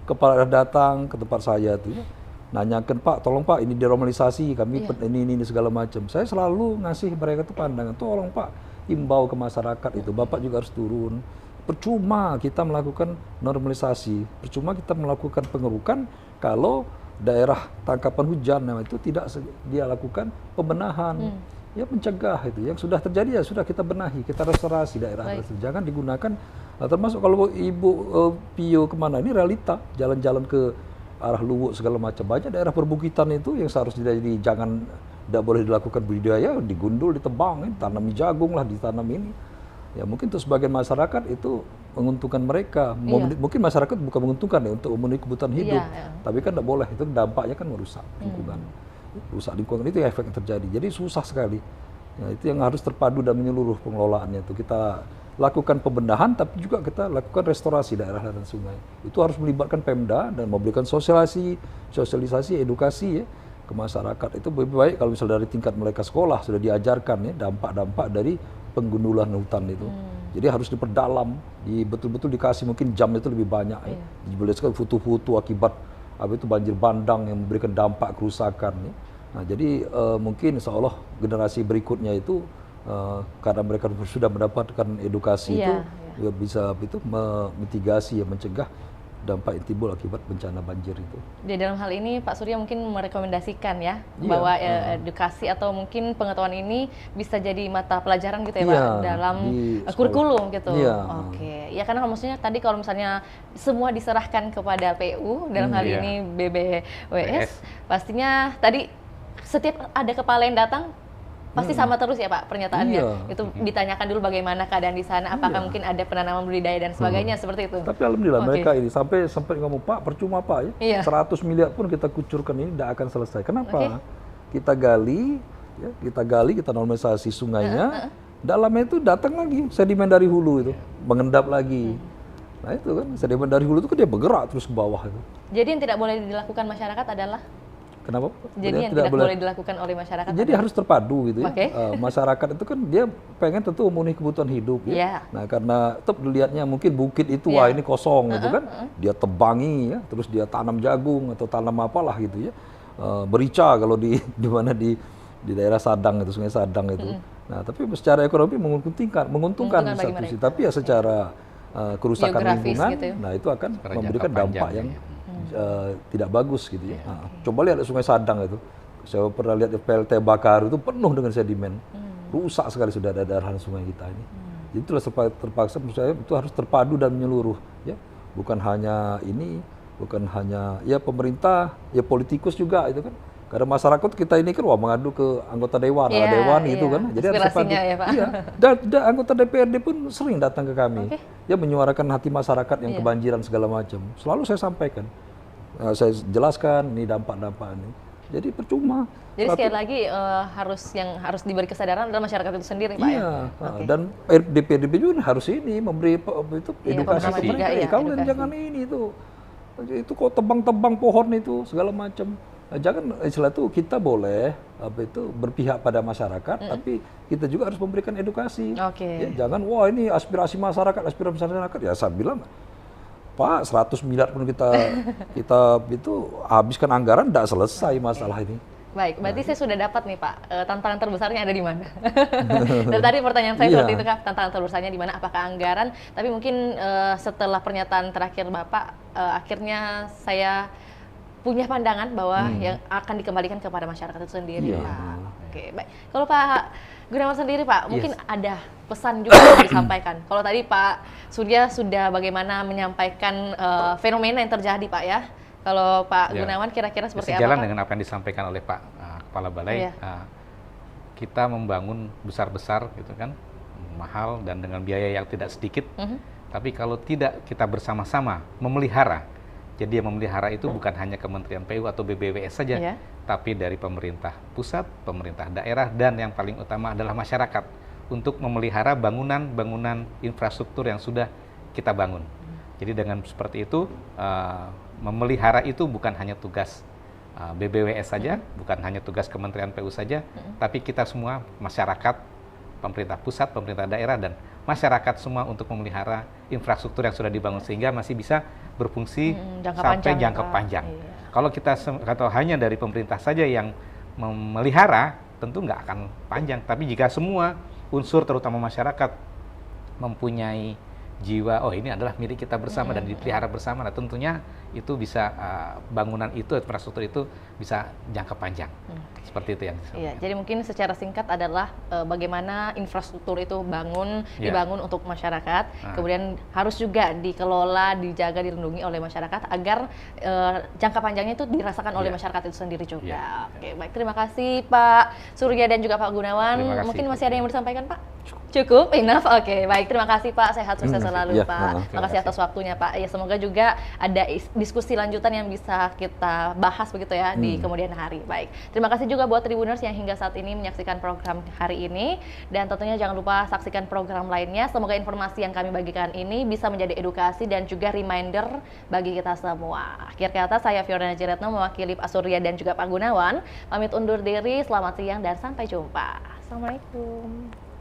kepala datang ke tempat saya tuh ya, nanyakan, Pak, tolong Pak, ini denormalisasi, kami ini segala macam. Saya selalu ngasih mereka tuh pandangan, tolong Pak, imbau ke masyarakat itu, Bapak juga harus turun. Percuma kita melakukan normalisasi, percuma kita melakukan pengerukan kalau daerah tangkapan hujan itu tidak dia lakukan pembenahan. Ya, mencegah itu. Yang sudah terjadi ya sudah kita benahi, kita restorasi daerah itu. Jangan digunakan, termasuk kalau Ibu Pio kemana, ini realita, jalan-jalan ke arah Luwuk segala macam. Banyak daerah perbukitan itu yang seharusnya tidak boleh dilakukan budidaya, digundul, ditebang, tanami jagung lah, ditanam ini. Ya mungkin untuk sebagian masyarakat itu menguntungkan mereka. Mungkin masyarakat bukan menguntungkan ya untuk memenuhi kebutuhan hidup, tapi kan tidak boleh, itu dampaknya kan merusak lingkungan. Rusak lingkungan itu efek yang terjadi. Jadi susah sekali. Ya, itu yang harus terpadu dan menyeluruh pengelolaannya itu. Kita lakukan pembenahan, tapi juga kita lakukan restorasi daerah dan sungai. Itu harus melibatkan Pemda dan memberikan sosialisasi, edukasi ya ke masyarakat. Itu lebih baik kalau misalnya dari tingkat mereka sekolah sudah diajarkan ya dampak-dampak dari penggundulan hutan itu. Jadi harus diperdalam, betul-betul dikasih mungkin jam itu lebih banyak ya. Dijelaskan foto-foto akibat itu banjir bandang yang memberikan dampak kerusakan ya. Nah, jadi mungkin insya Allah generasi berikutnya itu karena mereka sudah mendapatkan edukasi itu bisa memitigasi ya, mencegah dampak yang timbul akibat bencana banjir itu. Di dalam hal ini Pak Surya mungkin merekomendasikan ya bahwa edukasi atau mungkin pengetahuan ini bisa jadi mata pelajaran gitu ya Pak dalam kurikulum gitu. Oke. Ya karena maksudnya tadi kalau misalnya semua diserahkan kepada PU dalam hal ini BBWS, pastinya tadi setiap ada kepala yang datang pasti sama terus ya Pak pernyataannya. Itu ditanyakan dulu bagaimana keadaan di sana, apakah mungkin ada penanaman budidaya dan sebagainya seperti itu. Tapi alhamdulillah mereka ini sampai ngomong Pak percuma Pak ya. 100 miliar pun kita kucurkan ini tidak akan selesai. Kenapa? Kita gali, kita normalisasi sungainya. Dalamnya itu datang lagi sedimen dari hulu itu, mengendap lagi. Nah itu kan sedimen dari hulu itu kan dia bergerak terus ke bawah itu. Jadi yang tidak boleh dilakukan masyarakat adalah kenapa? Jadi yang tidak boleh dilakukan oleh masyarakat. Jadi harus terpadu gitu ya. Masyarakat itu kan dia pengen tentu memenuhi kebutuhan hidup ya. Nah karena tetap dilihatnya mungkin bukit itu wah ini kosong gitu kan. Dia tebangi ya, terus dia tanam jagung atau tanam apalah gitu ya. Merica kalau di mana di daerah Sadang itu, Sungai Sadang itu. Nah tapi secara ekonomi menguntungkan di satu sisi. Tapi ya secara kerusakan lingkungan, gitu ya. Nah itu akan memberikan dampak yang tidak bagus gitu ya. Nah, coba lihat Sungai Sadang itu. Saya pernah lihat PLT Bakar itu penuh dengan sedimen. Rusak sekali sudah ada darahan sungai kita ini. Jadi itulah terpaksa menurut saya itu harus terpadu dan menyeluruh ya. Bukan hanya ya pemerintah, ya politikus juga itu kan. Karena masyarakat kita ini kan mengadu ke anggota dewan, gitu kan. Jadi harus terpadu. Ya, Pak. Dan anggota DPRD pun sering datang ke kami. Ya menyuarakan hati masyarakat yang kebanjiran segala macam. Selalu saya sampaikan. Saya jelaskan ini dampak-dampak ini. Jadi percuma. Jadi sekali lagi harus diberi kesadaran adalah masyarakat itu sendiri, Pak. Dan DPRD juga harus ini memberi itu edukasi ke mereka. Kamu jangan ini itu kok tebang-tebang pohon itu segala macam. Jangan istilah itu kita boleh berpihak pada masyarakat, tapi kita juga harus memberikan edukasi. Ya, jangan wah ini aspirasi masyarakat. Ya saya bilang Pak 100 miliar pun kita itu habiskan anggaran tidak selesai masalah ini. Baik, berarti saya sudah dapat nih Pak, tantangan terbesarnya ada di mana? Dan tadi pertanyaan saya seperti itu Kak, tantangan terbesarnya di mana? Apakah anggaran? Tapi mungkin setelah pernyataan terakhir Bapak, akhirnya saya punya pandangan bahwa yang akan dikembalikan kepada masyarakat itu sendiri. Oke, baik. Kalau Pak Gunawan sendiri Pak, mungkin ada pesan juga yang disampaikan. Kalau tadi Pak Surya sudah bagaimana menyampaikan fenomena yang terjadi Pak ya. Kalau Pak Gunawan kira-kira seperti apa? Sejalan dengan apa yang disampaikan oleh Pak Kepala Balai, kita membangun besar-besar gitu kan, mahal dan dengan biaya yang tidak sedikit. Tapi kalau tidak kita bersama-sama memelihara, jadi yang memelihara itu bukan hanya Kementerian PU atau BBWS saja, tapi dari pemerintah pusat, pemerintah daerah, dan yang paling utama adalah masyarakat untuk memelihara bangunan-bangunan infrastruktur yang sudah kita bangun. Jadi dengan seperti itu, memelihara itu bukan hanya tugas BBWS saja, bukan hanya tugas Kementerian PU saja, tapi kita semua masyarakat, pemerintah pusat, pemerintah daerah, dan masyarakat semua untuk memelihara infrastruktur yang sudah dibangun sehingga masih bisa berfungsi sampai jangka panjang. Kalau kita hanya dari pemerintah saja yang memelihara, tentu nggak akan panjang. Tapi jika semua unsur terutama masyarakat mempunyai jiwa, oh ini adalah milik kita bersama dan dipelihara bersama, nah tentunya itu bisa bangunan itu, infrastruktur itu bisa jangka panjang. Seperti itu yang disampaikan. Jadi mungkin secara singkat adalah bagaimana infrastruktur itu dibangun untuk masyarakat, kemudian harus juga dikelola, dijaga, dilindungi oleh masyarakat agar jangka panjangnya itu dirasakan oleh masyarakat itu sendiri juga. Oke, baik, terima kasih Pak Surya dan juga Pak Gunawan. Mungkin masih ada yang mau disampaikan Pak? Cukup, enough. Oke, baik. Terima kasih Pak. Sehat sukses selalu Pak. Terima kasih atas waktunya Pak. Ya semoga juga ada diskusi lanjutan yang bisa kita bahas begitu ya di kemudian hari. Baik. Terima kasih juga buat Tribuners yang hingga saat ini menyaksikan program hari ini, dan tentunya jangan lupa saksikan program lainnya. Semoga informasi yang kami bagikan ini bisa menjadi edukasi dan juga reminder bagi kita semua. Akhir kata, saya Fiorina Jiretno mewakili Pak Surya dan juga Pak Gunawan pamit undur diri. Selamat siang dan sampai jumpa. Assalamualaikum.